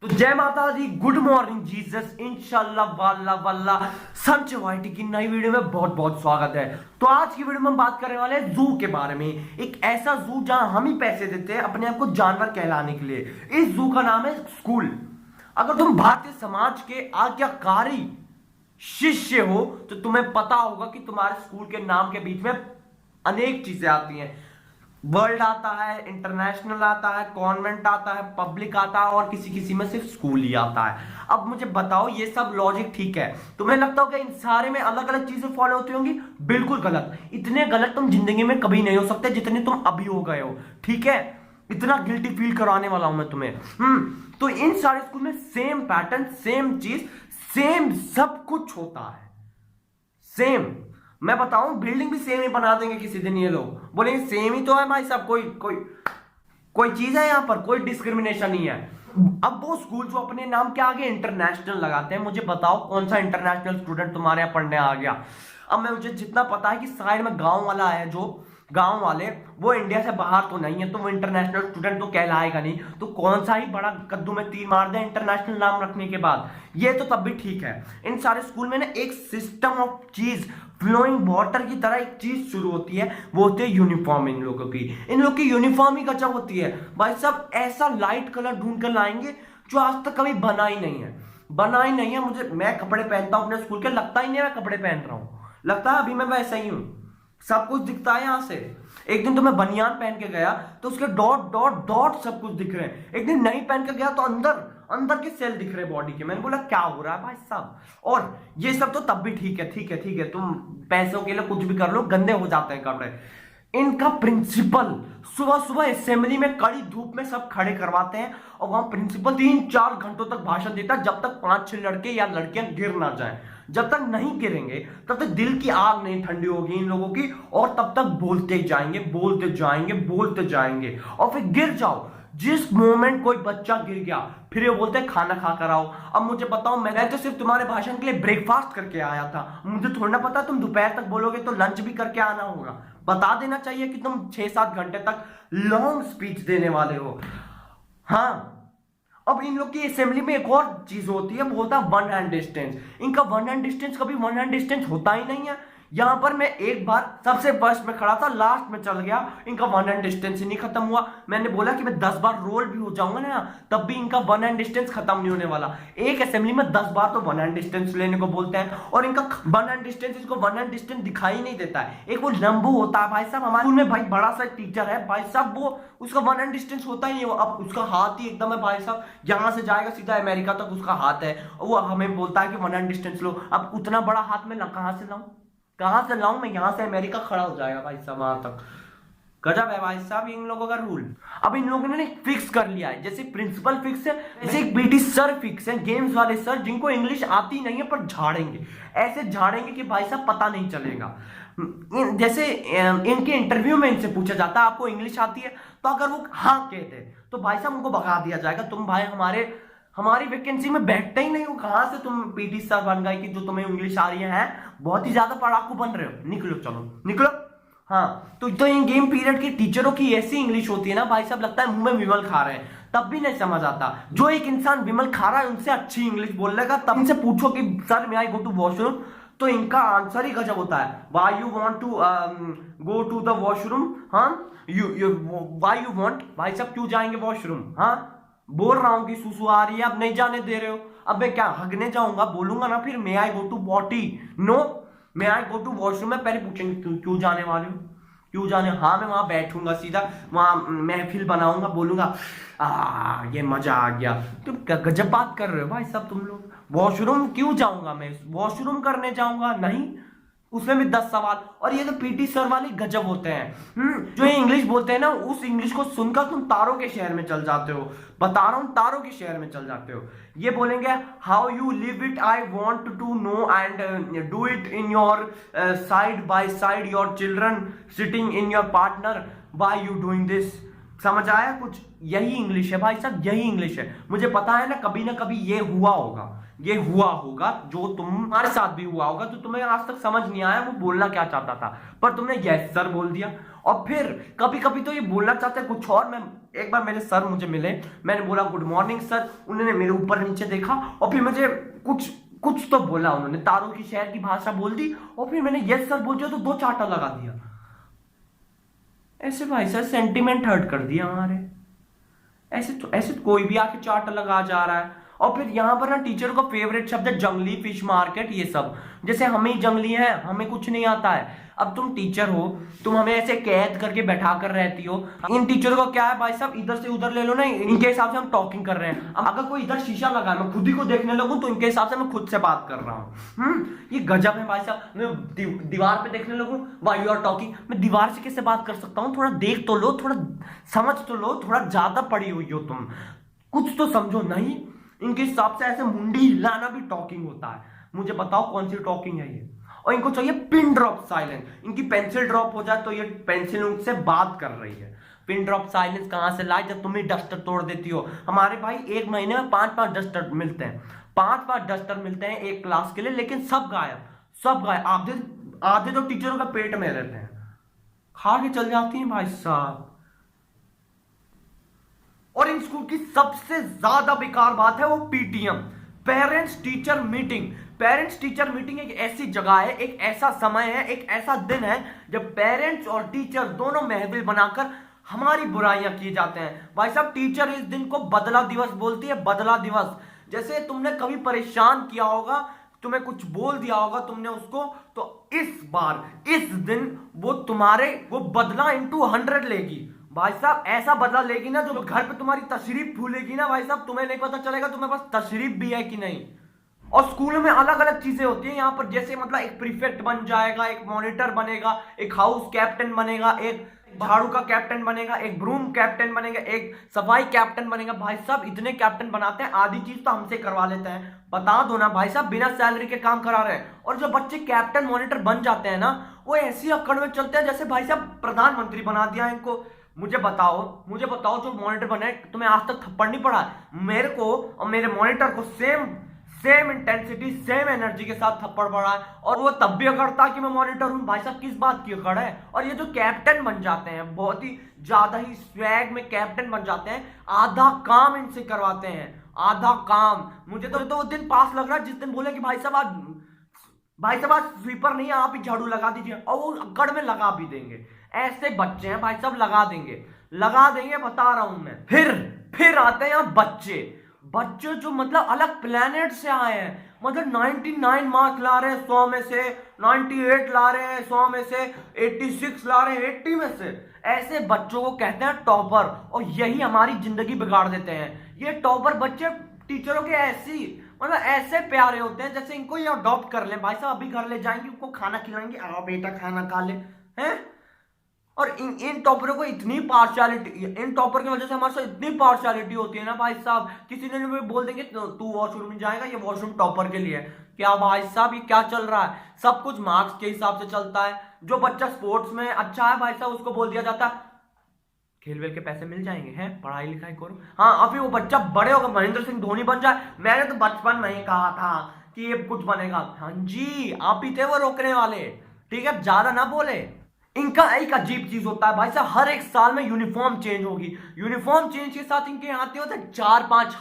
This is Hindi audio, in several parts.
तो जय माता दी, गुड मॉर्निंग जीसस, इंशाल्लाह वाला वाला संच वाइटी की नई वीडियो में बहुत बहुत स्वागत है। तो आज की वीडियो में हम बात करने वाले हैं जू के बारे में। एक ऐसा जू जहां हम ही पैसे देते हैं अपने आप को जानवर कहलाने के लिए। इस जू का नाम है स्कूल। अगर तुम भारतीय समाज के आज्ञाकारी शिष्य हो तो तुम्हें पता होगा कि तुम्हारे स्कूल के नाम के बीच में अनेक चीजें आती हैं। वर्ल्ड आता है, इंटरनेशनल आता है, कॉन्वेंट आता है, पब्लिक आता है और किसी किसी में सिर्फ स्कूल ही आता है। अब मुझे बताओ, ये सब लॉजिक ठीक है? तुम्हें लगता होगा इन सारे में अलग अलग चीजें फॉलो होती होंगी? बिल्कुल गलत। इतने गलत तुम जिंदगी में कभी नहीं हो सकते जितने तुम अभी हो गए हो। ठीक है, इतना गिल्टी फील कराने वाला हूं मैं तुम्हें। तो इन सारे स्कूल में सेम पैटर्न, सेम चीज, सेम सब कुछ होता है। सेम, मैं बताऊं, बिल्डिंग भी सेम ही बना देंगे किसी दिन। ये लोग बोलेंगे सेम ही तो है भाई साहब, कोई कोई कोई चीज है यहाँ पर, कोई डिस्क्रिमिनेशन नहीं है। अब वो स्कूल जो अपने नाम के आगे इंटरनेशनल लगाते हैं, मुझे बताओ कौन सा इंटरनेशनल स्टूडेंट तुम्हारे यहाँ पढ़ने आ गया? अब मुझे जितना पता है कि साइड में गांव वाला है, जो गांव वाले, वो इंडिया से बाहर तो नहीं है, तो वो इंटरनेशनल स्टूडेंट तो कहलाएगा नहीं। तो कौन सा ही बड़ा कद्दू में तीर मार दे इंटरनेशनल नाम रखने के बाद, ये तो तब भी ठीक है। इन सारे स्कूल में ना एक सिस्टम ऑफ चीज, फ्लोइंग वाटर की तरह एक चीज शुरू होती है, वो होती है यूनिफॉर्म। इन लोगों की यूनिफॉर्म ही गजब होती है भाई साहब। ऐसा लाइट कलर ढूंढ कर लाएंगे जो आज तक कभी बना ही नहीं है, बना ही नहीं है। मैं कपड़े पहनता हूं अपने स्कूल के, लगता ही नहीं मैं कपड़े पहन रहा हूं, लगता है अभी मैं वैसा ही हूं। सब कुछ दिखता है यहां से। एक दिन तो मैं बनियान पहन के गया तो उसके डॉट डॉट डॉट सब कुछ दिख रहे हैं। एक दिन नहीं पहन के गया तो अंदर अंदर के सेल दिख रहे बॉडी के। मैंने बोला क्या हो रहा है भाई साहब? और ये सब तो तब भी ठीक है, ठीक है, ठीक है, तुम पैसों के लिए कुछ भी कर लो, गंदे हो जाते हैं कपड़े। इनका प्रिंसिपल सुबह सुबह असेंबली में कड़ी धूप में सब खड़े करवाते हैं और वहां प्रिंसिपल 3-4 घंटों तक भाषण देता है, जब तक 5-6 लड़के या लड़कियां गिर ना जाएं। जब तक नहीं गिरेंगे तब तक दिल की आग नहीं ठंडी होगी इन लोगों की, और तब तक बोलते जाएंगे, बोलते जाएंगे, बोलते जाएंगे। और फिर गिर जाओ, जिस मोमेंट कोई बच्चा गिर गया, फिर ये बोलते हैं खाना खा कर आओ। अब मुझे बताओ, मैं तो सिर्फ तुम्हारे भाषण के लिए ब्रेकफास्ट करके आया था, मुझे थोड़ा ना पता तुम दोपहर तक बोलोगे तो लंच भी करके आना होगा। बता देना चाहिए कि तुम 6-7 घंटे तक लॉन्ग स्पीच देने वाले हो। हाँ, अब इन लोग की असेंबली में एक और चीज होती है, वो होता है वन हैंड डिस्टेंस। इनका वन हैंड डिस्टेंस कभी वन हैंड डिस्टेंस होता ही नहीं है। यहां पर मैं एक बार सबसे फर्स्ट में खड़ा था, लास्ट में चल गया, इनका वन हैंड डिस्टेंस ही नहीं खत्म हुआ। मैंने बोला कि मैं 10 बार रोल भी हो जाऊंगा ना, तब भी इनका वन हैंड डिस्टेंस खत्म नहीं होने वाला। एक असेंबली में 10 बार तो वन हैंड डिस्टेंस लेने को बोलते हैं, और इनका वन हैंड डिस्टेंस, इसको वन हैंड डिस्टेंस दिखाई नहीं देता है। एक वो लंबू होता है भाई साहब, हमारे स्कूल में भाई बड़ा सा टीचर है भाई साहब, वो उसका वन हैंड डिस्टेंस होता ही नहीं। अब उसका हाथ ही एकदम है भाई साहब, यहां से जाएगा सीधा अमेरिका तक उसका हाथ है, वो हमें बोलता है कि वन हैंड डिस्टेंस लो। अब उतना बड़ा हाथ में कहां से लाऊं, कहां से लाऊं? मैं यहां से अमेरिका खड़ा हो जाएगा भाई साहब वहां तक। गजब है भाई साहब इन लोगों का रूल। अब इन लोगों ने फिक्स कर लिया है, जैसे प्रिंसिपल फिक्स है, जैसे एक पीटी सर फिक्स है, गेम्स वाले सर जिनको इंग्लिश आती नहीं है पर झाड़ेंगे, ऐसे झाड़ेंगे कि भाई साहब पता नहीं चलेगा। जैसे इनके इंटरव्यू में इनसे पूछा जाता है आपको इंग्लिश आती है, तो अगर वो हाँ कहते तो भाई साहब उनको भगा दिया जाएगा, तुम भाई हमारी वैकेंसी में बैठते ही नहीं हो, कहां से तुम पीटी सर बन गए कि जो तुम्हें इंग्लिश आ रही है? बहुत ही ज्यादा पढ़ाकू बन रहे हो, निकलो, चलो निकलो। हाँ, तो इन गेम पीरियड के टीचरों की ऐसी इंग्लिश होती है ना भाई साहब, लगता है मुंह में विमल खा रहे हैं, तब भी नहीं समझ आता। जो एक इंसान विमल खा रहा है उनसे अच्छी इंग्लिश बोल लेगा, तब इनसे पूछो कि sir may I go to washroom, तो इनका आंसर ही गजब होता है। Why you want to go to the washroom? हाँ, वाई यू वॉन्ट, भाई साहब क्यों जाएंगे वॉशरूम? हाँ, बोल रहा हूं कि सुसु आ रही है, अब नहीं जाने दे रहे हो। अब मैं क्या हगने जाऊंगा? बोलूंगा ना फिर may I go to potty? No, may I go to washroom में पहले पूछेंगे क्यों जाने वाले हो, क्यों जाने? हाँ, मैं वहां बैठूंगा, सीधा वहां महफिल बनाऊंगा, बोलूंगा ये मजा आ गया। तुम गजब बात कर रहे हो भाई साहब तुम लोग। वॉशरूम क्यों जाऊंगा मैं? वॉशरूम करने जाऊंगा नहीं, उसमें भी 10 सवाल। और ये तो पीटी सर वाले गजब होते हैं। जो ये इंग्लिश बोलते हैं ना, उस इंग्लिश को सुनकर तुम तारों के शहर में चल जाते हो। बता रहा हूं, तारों के शहर में चल जाते हो। ये बोलेंगे how you live it, I want to know and do it in your side by side your children sitting in your partner, by you doing this. समझ आया कुछ? यही इंग्लिश है भाई साहब, यही इंग्लिश है। मुझे पता है ना कभी ये हुआ होगा, ये हुआ होगा, जो तुम्हारे साथ भी हुआ होगा, तो तुम्हें आज तक समझ नहीं आया वो बोलना क्या चाहता था, पर तुमने यस सर बोल दिया। और फिर कभी कभी तो ये बोलना चाहते हैं कुछ और। मैं एक बार मेरे सर मुझे मिले, मैंने बोला गुड मॉर्निंग सर, उन्होंने मेरे ऊपर नीचे देखा और फिर मुझे कुछ कुछ तो बोला, उन्होंने तारों की शहर की भाषा बोल दी और फिर मैंने यस सर बोल दिया तो 2 चांटा लगा दिया। ऐसे भाई सर सेंटिमेंट हर्ट कर दिया हमारे। ऐसे तो कोई भी आके चार्ट लगा जा रहा है। और फिर यहाँ पर ना टीचर का फेवरेट शब्द है जंगली, फिश मार्केट, ये सब। जैसे हम ही जंगली हैं, हमें कुछ नहीं आता है। अब तुम टीचर हो, तुम हमें ऐसे कैद करके बैठा कर रहती हो। इन टीचरों को क्या है भाई साहब, इधर से उधर ले लो ना, इनके हिसाब से हम टॉकिंग कर रहे हैं। अब अगर कोई इधर शीशा लगा है, मैं खुद ही को देखने लगूं तो इनके हिसाब से मैं खुद से बात कर रहा हूँ। ये गजब है भाई साहब। मैं दीवार पे देखने लगूं, वाई यू आर टॉकिंग, मैं दीवार से कैसे बात कर सकता हूँ? थोड़ा देख तो लो, थोड़ा समझ तो लो, थोड़ा ज्यादा पढ़ी हुई हो तुम, कुछ तो समझो। नहीं, इनके हिसाब से ऐसे मुंडी हिलाना भी टॉकिंग होता है। मुझे बताओ कौन सी टॉकिंग है ये? और इनको चाहिए पिन ड्रॉप साइलेंस। इनकी पेंसिल ड्रॉप हो जाए तो ये पेंसिल उनसे बात कर रही है। पिन ड्रॉप साइलेंस कहां से लाए जब तुम ही डस्टर तोड़ देती हो? हमारे भाई एक महीने में 5-5 डस्टर मिलते हैं, 5-5 डस्टर मिलते हैं एक क्लास के लिए, लेकिन सब गायब, सब गायब। आधे आधे तो टीचरों का पेट में रहते हैं, खा के चल जाती हैं भाई साहब। और इन स्कूल की सबसे ज्यादा बेकार बात है वो PTM, parents teacher meeting. Parents teacher meeting एक ऐसी जगह है, एक ऐसा समय है, एक ऐसा दिन है जब पेरेंट्स और टीचर दोनों महफिल बनाकर हमारी बुराइयां किए जाते हैं। भाई साहब टीचर इस दिन को बदला दिवस बोलती है, बदला दिवस। जैसे तुमने कभी परेशान किया होगा, तुम्हें कुछ बोल दिया होगा तुमने उसको, तो इस बार इस दिन वो तुम्हारे वो बदला इंटू 100 लेगी भाई साहब। ऐसा बदला लेगी ना, जो घर पे तुम्हारी तशरीफ भूलेगी ना भाई साहब, तुम्हें नहीं पता चलेगा तुम्हें पास तशरीफ भी है कि नहीं। और स्कूलों में अलग अलग चीजें होती हैं यहाँ पर, जैसे मतलब एक प्रीफेक्ट बन जाएगा, एक मॉनिटर बनेगा, एक हाउस कैप्टन बनेगा, एक झाड़ू का कैप्टन बनेगा, एक ब्रूम कैप्टन बनेगा, एक सफाई कैप्टन बनेगा। भाई साहब इतने कैप्टन बनाते हैं, आधी चीज तो हमसे करवा लेते हैं। बता दो ना भाई साहब, बिना सैलरी के काम करा रहे हैं। और जो बच्चे कैप्टन मॉनिटर बन जाते हैं ना, वो ऐसी अक्कड़ में चलते हैं जैसे भाई साहब प्रधानमंत्री बना दिया इनको। मुझे बताओ जो मॉनिटर बने, तुम्हें आज तक थप्पड़ नहीं पड़ा? मेरे को और मेरे मॉनिटर को सेम इंटेंसिटी, सेम एनर्जी के साथ थप्पड़ पड़ा है, और वो तब भी अकड़ता कि मैं मॉनिटर हूं। भाई साहब किस बात की अकड़ है? और ये जो कैप्टन बन जाते हैं, बहुत ही ज्यादा ही स्वैग में कैप्टन बन जाते हैं, आधा काम इनसे करवाते हैं, आधा काम। मुझे तो वो दिन पास लग रहा है जिस दिन बोले कि भाई साहब आज स्वीपर नहीं है, आप ही झाड़ू लगा दीजिए, और वो अकड़ में लगा भी देंगे। ऐसे बच्चे हैं भाई साहब, लगा देंगे बता रहा हूं मैं। फिर आते हैं यहाँ बच्चे जो मतलब अलग प्लेनेट से आए हैं, मतलब 99 मार्क्स ला रहे हैं 100 में से, 98 ला रहे हैं 100 में से, 86 ला रहे हैं 80 में से। ऐसे बच्चों को कहते हैं टॉपर, और यही हमारी जिंदगी बिगाड़ देते हैं। ये टॉपर बच्चे टीचरों के ऐसे प्यारे होते हैं जैसे इनको ये अडॉप्ट कर ले भाई साहब। अभी घर ले जाएंगे, उनको खाना खिलाएंगे, आओ बेटा खाना खा ले, हैं। और इन टॉपरों को इतनी पार्शियलिटी, इन टॉपर की वजह से हमारे साथ इतनी पार्शियलिटी होती है ना भाई साहब। किसी दिन भी बोल देंगे तू वॉशरूम में जाएगा, ये वॉशरूम टॉपर के लिए। क्या भाई साहब ये क्या चल रहा है? सब कुछ मार्क्स के हिसाब से चलता है। जो बच्चा स्पोर्ट्स में अच्छा है भाई साहब, उसको बोल दिया जाता है खेल वेल के पैसे मिल जाएंगे, हैं, पढ़ाई लिखाई करो। हाँ, अभी वो बच्चा बड़े होकर महेंद्र सिंह धोनी बन जाए। मैंने तो बचपन में ही कहा था कि ये कुछ बनेगा। हाँ जी, आप ही थे वो रोकने वाले, ठीक है, ज्यादा ना बोले। इनका एक अजीब चीज होता है भाई साहब, हर एक साल में यूनिफॉर्म चेंज होगी। यूनिफॉर्म चेंज के साथ इनके आते होते 4-5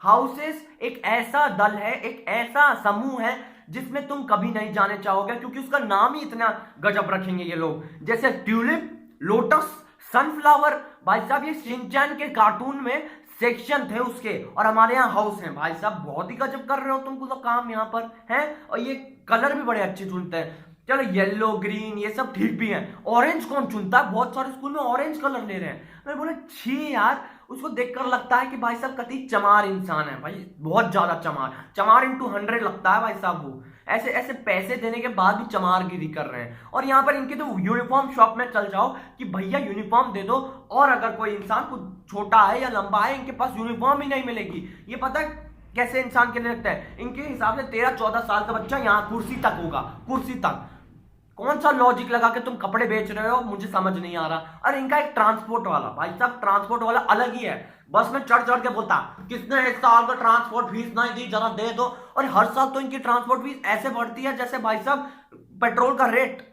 हाउसेस। एक ऐसा दल है, एक ऐसा समूह है जिसमें तुम कभी नहीं जाने चाहोगे, क्योंकि उसका नाम ही इतना गजब रखेंगे ये लोग। जैसे ट्यूलिप, लोटस, सनफ्लावर। भाई साहब ये शिनचैन के कार्टून में सेक्शन थे उसके, और हमारे यहाँ हाउस है। भाई साहब बहुत ही गजब कर रहे हो तुमको तो काम यहाँ पर है। और ये कलर भी बड़े अच्छे चुनते हैं। चलो येलो ग्रीन ये सब ठीक भी है, ऑरेंज कौन चुनता है? बहुत सारे स्कूल में ऑरेंज कलर ले रहे हैं। मैं बोले छी यार, उसको देखकर लगता है कि भाई साहब कति चमार इंसान है भाई, बहुत ज्यादा चमार इंटू 100 लगता है भाई साहब। वो ऐसे पैसे देने के बाद भी चमारगिरी कर रहे हैं। और यहाँ पर इनके तो यूनिफॉर्म शॉप में चल जाओ कि भैया यूनिफॉर्म दे दो, और अगर कोई इंसान कुछ छोटा है या लंबा है, इनके पास यूनिफॉर्म ही नहीं मिलेगी। ये पता है कैसे इंसान के लिए लगता है? इनके हिसाब से 13-14 साल का बच्चा यहाँ कुर्सी तक होगा, कुर्सी तक। कौन सा लॉजिक लगा के तुम कपड़े बेच रहे हो, मुझे समझ नहीं आ रहा। और इनका एक ट्रांसपोर्ट वाला, भाई साहब ट्रांसपोर्ट वाला अलग ही है। बस में चढ़ के बोलता किसने इस साल का ट्रांसपोर्ट फीस नहीं दी, जरा दे दो। और हर साल तो इनकी ट्रांसपोर्ट फीस ऐसे बढ़ती है जैसे भाई साहब पेट्रोल का रेट।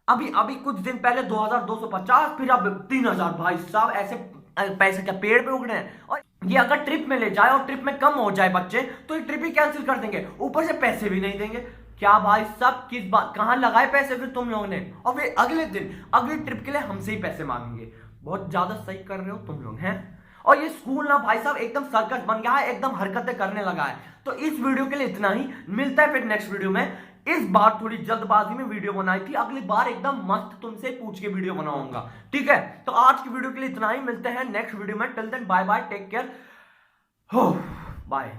अभी अभी कुछ दिन पहले 2250, फिर अब 3000। भाई साहब ऐसे पैसे क्या पेड़ पे उग रहे हैं? और ये अगर ट्रिप में ले जाए और ट्रिप में कम हो जाए बच्चे, तो ये ट्रिप ही कैंसिल कर देंगे, ऊपर से पैसे भी नहीं देंगे। क्या भाई साहब, किस बात, कहां लगाए पैसे फिर तुम लोगों ने? और फिर अगले दिन अगली ट्रिप के लिए हमसे ही पैसे मांगेंगे। बहुत ज्यादा सही कर रहे हो तुम लोग हैं। और ये स्कूल ना भाई साहब एकदम सर्कस बन गया है, एकदम हरकतें करने लगा है। तो इस वीडियो के लिए इतना ही, मिलता है फिर नेक्स्ट वीडियो में। इस बार थोड़ी जल्दबाजी में वीडियो बनाई थी, अगली बार एकदम मस्त तुमसे पूछ के वीडियो बनाऊंगा, ठीक है? तो आज की वीडियो के लिए इतना ही, मिलते हैं नेक्स्ट वीडियो में। Till then bye bye, take care, हो बाय।